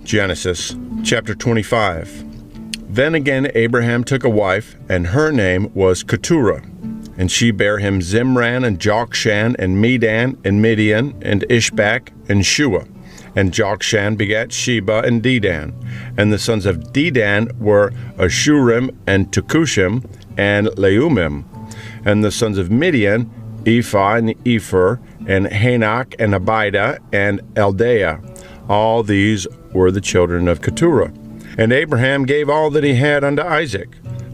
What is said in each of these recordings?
Genesis chapter 25. Then again Abraham took a wife, and her name was Keturah. And she bare him Zimran, and Jokshan, and Medan, and Midian, and Ishbak, and Shuah. And Jokshan begat Sheba and Dedan. And the sons of Dedan were Asshurim, and Letushim, and Leummim. And the sons of Midian, Ephah, and Epher, and Hanoch, and Abida, and Eldaah. All these were the children of Keturah. And Abraham gave all that he had unto Isaac.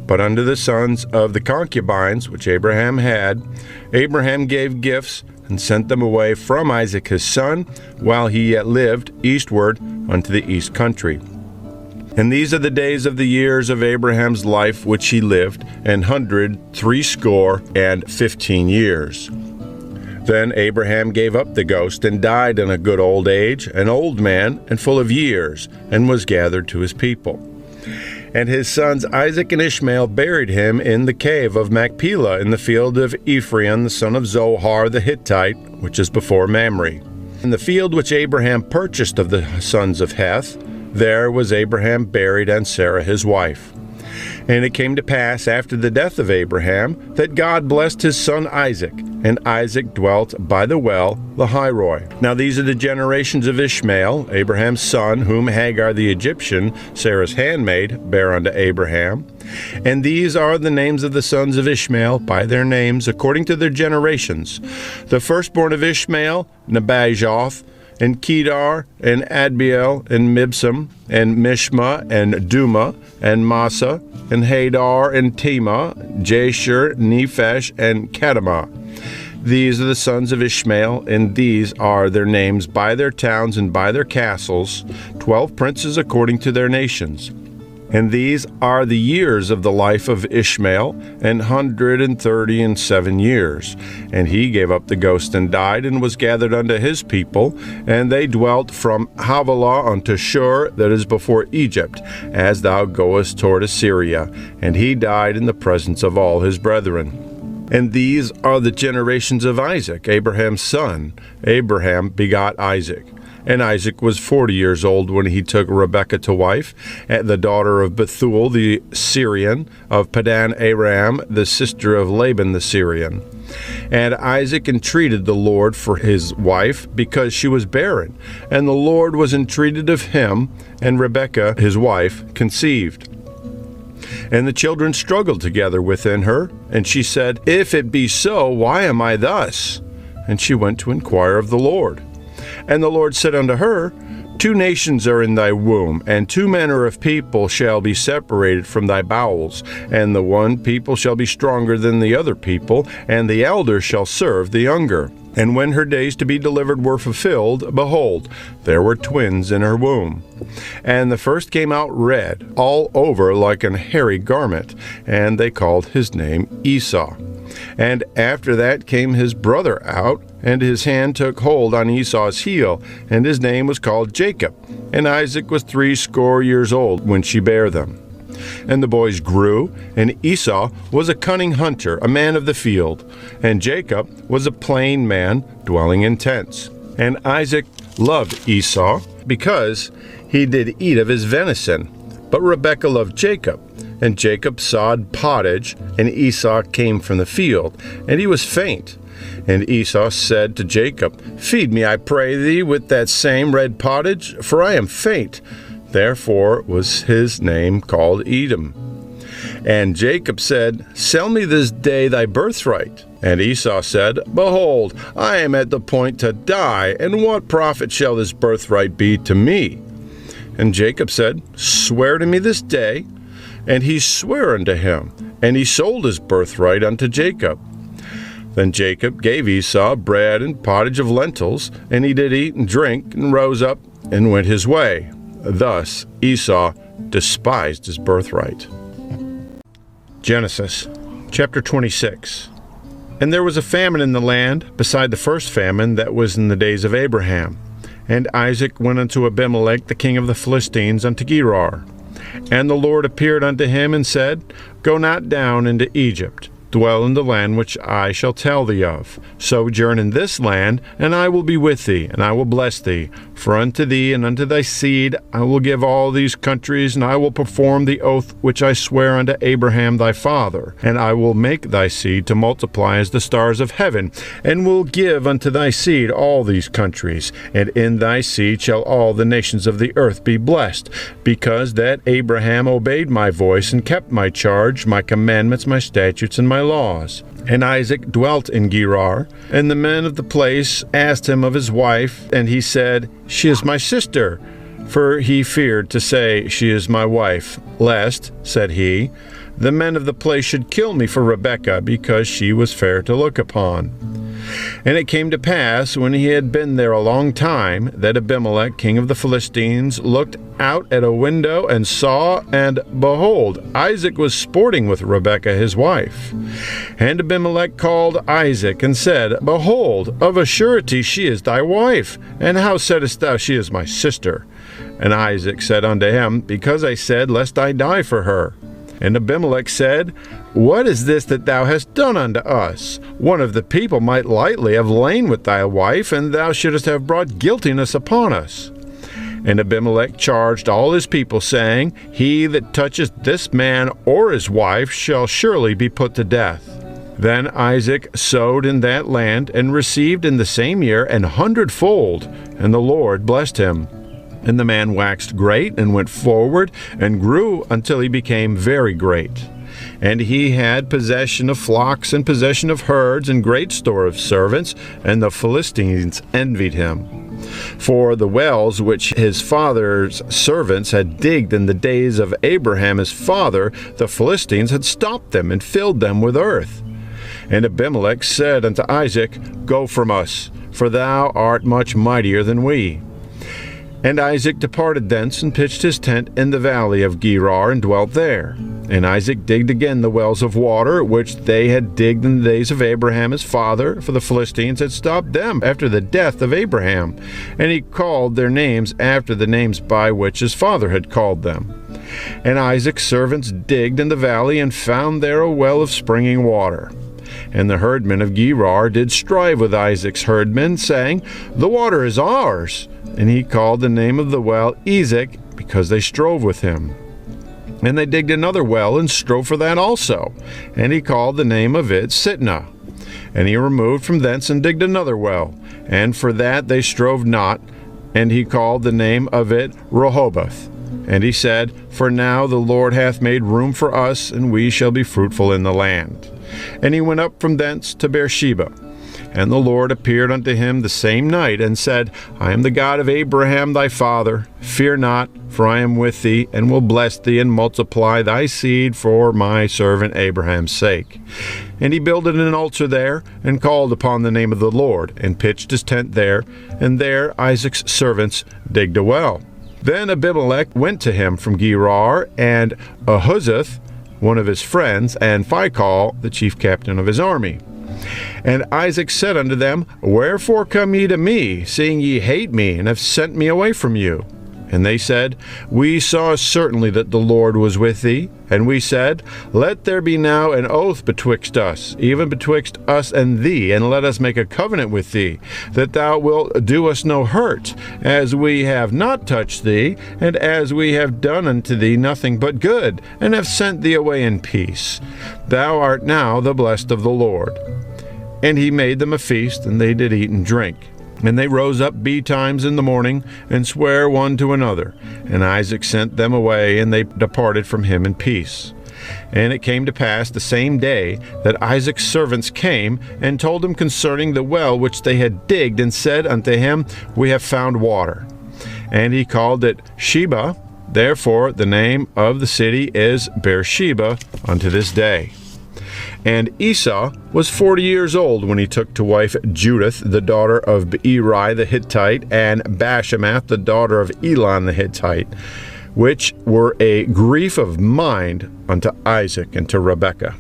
But unto the sons of the concubines which Abraham had, Abraham gave gifts, and sent them away from Isaac his son, while he yet lived, eastward unto the east country. And these are the days of the years of Abraham's life which he lived, 115 years. Then Abraham gave up the ghost, and died in a good old age, an old man, and full of years, and was gathered to his people. And his sons Isaac and Ishmael buried him in the cave of Machpelah, in the field of Ephron, the son of Zohar the Hittite, which is before Mamre. In the field which Abraham purchased of the sons of Heth, there was Abraham buried, and Sarah his wife. And it came to pass after the death of Abraham, that God blessed his son Isaac, and Isaac dwelt by the well Lahairoi. Now these are the generations of Ishmael, Abraham's son, whom Hagar the Egyptian, Sarah's handmaid, bare unto Abraham. And these are the names of the sons of Ishmael, by their names, according to their generations. The firstborn of Ishmael, Nebajoth, and Kedar, and Adbeel, and Mibsam, and Mishma, and Duma, and Massa, and Hadar, and Tema, Jasher, Nephesh, and Kedemah. These are the sons of Ishmael, and these are their names by their towns and by their castles, 12 princes according to their nations. And these are the years of the life of Ishmael, 137 years. And he gave up the ghost and died, and was gathered unto his people, and they dwelt from Havilah unto Shur, that is before Egypt, as thou goest toward Assyria. And he died in the presence of all his brethren. And these are the generations of Isaac, Abraham's son. Abraham begot Isaac. And Isaac was 40 years old when he took Rebekah to wife, the daughter of Bethuel the Syrian, of Padan Aram, the sister of Laban the Syrian. And Isaac entreated the Lord for his wife, because she was barren. And the Lord was entreated of him, and Rebekah his wife conceived. And the children struggled together within her, and she said, If it be so, why am I thus? And she went to inquire of the Lord. And the Lord said unto her, 2 nations are in thy womb, and 2 manner of people shall be separated from thy bowels, and the one people shall be stronger than the other people, and the elder shall serve the younger. And when her days to be delivered were fulfilled, behold, there were twins in her womb. And the first came out red, all over like an hairy garment, and they called his name Esau. And after that came his brother out, and his hand took hold on Esau's heel, and his name was called Jacob. And Isaac was 80 years old when she bare them. And the boys grew, and Esau was a cunning hunter, a man of the field, and Jacob was a plain man, dwelling in tents. And Isaac loved Esau, because he did eat of his venison. But Rebekah loved Jacob, and Jacob sawed pottage, and Esau came from the field, and he was faint. And Esau said to Jacob, Feed me, I pray thee, with that same red pottage, for I am faint. Therefore was his name called Edom. And Jacob said, Sell me this day thy birthright. And Esau said, Behold, I am at the point to die, and what profit shall this birthright be to me? And Jacob said, Swear to me this day. And he sware unto him, and he sold his birthright unto Jacob. Then Jacob gave Esau bread and pottage of lentils, and he did eat and drink, and rose up and went his way. Thus Esau despised his birthright. Genesis chapter 26. And there was a famine in the land, beside the first famine that was in the days of Abraham. And Isaac went unto Abimelech the king of the Philistines unto Gerar. And the Lord appeared unto him, and said, Go not down into Egypt. dwell in the land which I shall tell thee of. Sojourn in this land, and I will be with thee, and I will bless thee. For unto thee and unto thy seed I will give all these countries, and I will perform the oath which I swear unto Abraham thy father. And I will make thy seed to multiply as the stars of heaven, and will give unto thy seed all these countries. And in thy seed shall all the nations of the earth be blessed, because that Abraham obeyed my voice, and kept my charge, my commandments, my statutes, and my laws. And Isaac dwelt in Gerar, and the men of the place asked him of his wife, and he said, She is my sister. For he feared to say, She is my wife, lest, said he, the men of the place should kill me for Rebekah, because she was fair to look upon. And it came to pass, when he had been there a long time, that Abimelech, king of the Philistines, looked out at a window and saw, and behold, Isaac was sporting with Rebekah his wife. And Abimelech called Isaac and said, Behold, of a surety she is thy wife. And how saidst thou, She is my sister? And Isaac said unto him, Because I said, Lest I die for her. And Abimelech said, What is this that thou hast done unto us? One of the people might lightly have lain with thy wife, and thou shouldest have brought guiltiness upon us. And Abimelech charged all his people, saying, He that toucheth this man or his wife shall surely be put to death. Then Isaac sowed in that land, and received in the same year 100-fold, and the Lord blessed him. And the man waxed great, and went forward, and grew until he became very great. And he had possession of flocks, and possession of herds, and great store of servants, and the Philistines envied him. For the wells which his father's servants had digged in the days of Abraham his father, the Philistines had stopped them, and filled them with earth. And Abimelech said unto Isaac, Go from us, for thou art much mightier than we. And Isaac departed thence, and pitched his tent in the valley of Gerar, and dwelt there. And Isaac digged again the wells of water, which they had digged in the days of Abraham his father, for the Philistines had stopped them after the death of Abraham. And he called their names after the names by which his father had called them. And Isaac's servants digged in the valley, and found there a well of springing water. And the herdmen of Gerar did strive with Isaac's herdmen, saying, The water is ours. And he called the name of the well Isaac, because they strove with him. And they digged another well, and strove for that also. And he called the name of it Sitnah. And he removed from thence, and digged another well. And for that they strove not. And he called the name of it Rehoboth. And he said, For now the Lord hath made room for us, and we shall be fruitful in the land. And he went up from thence to Beersheba. And the Lord appeared unto him the same night, and said, I am the God of Abraham thy father. Fear not, for I am with thee, and will bless thee, and multiply thy seed for my servant Abraham's sake. And he builded an altar there, and called upon the name of the Lord, and pitched his tent there, and there Isaac's servants digged a well. Then Abimelech went to him from Gerar, and Ahuzzath, one of his friends, and Phicol, the chief captain of his army. And Isaac said unto them, Wherefore come ye to me, seeing ye hate me, and have sent me away from you? And they said, We saw certainly that the Lord was with thee. And we said, Let there be now an oath betwixt us, even betwixt us and thee, and let us make a covenant with thee, that thou wilt do us no hurt, as we have not touched thee, and as we have done unto thee nothing but good, and have sent thee away in peace. Thou art now the blessed of the Lord. And he made them a feast, and they did eat and drink. And they rose up betimes in the morning, and sware one to another. And Isaac sent them away, and they departed from him in peace. And it came to pass the same day that Isaac's servants came, and told him concerning the well which they had digged, and said unto him, We have found water. And he called it Sheba. Therefore the name of the city is Beersheba unto this day. And Esau was 40 years old when he took to wife Judith, the daughter of Beeri the Hittite, and Bashemath, the daughter of Elon the Hittite, which were a grief of mind unto Isaac and to Rebekah.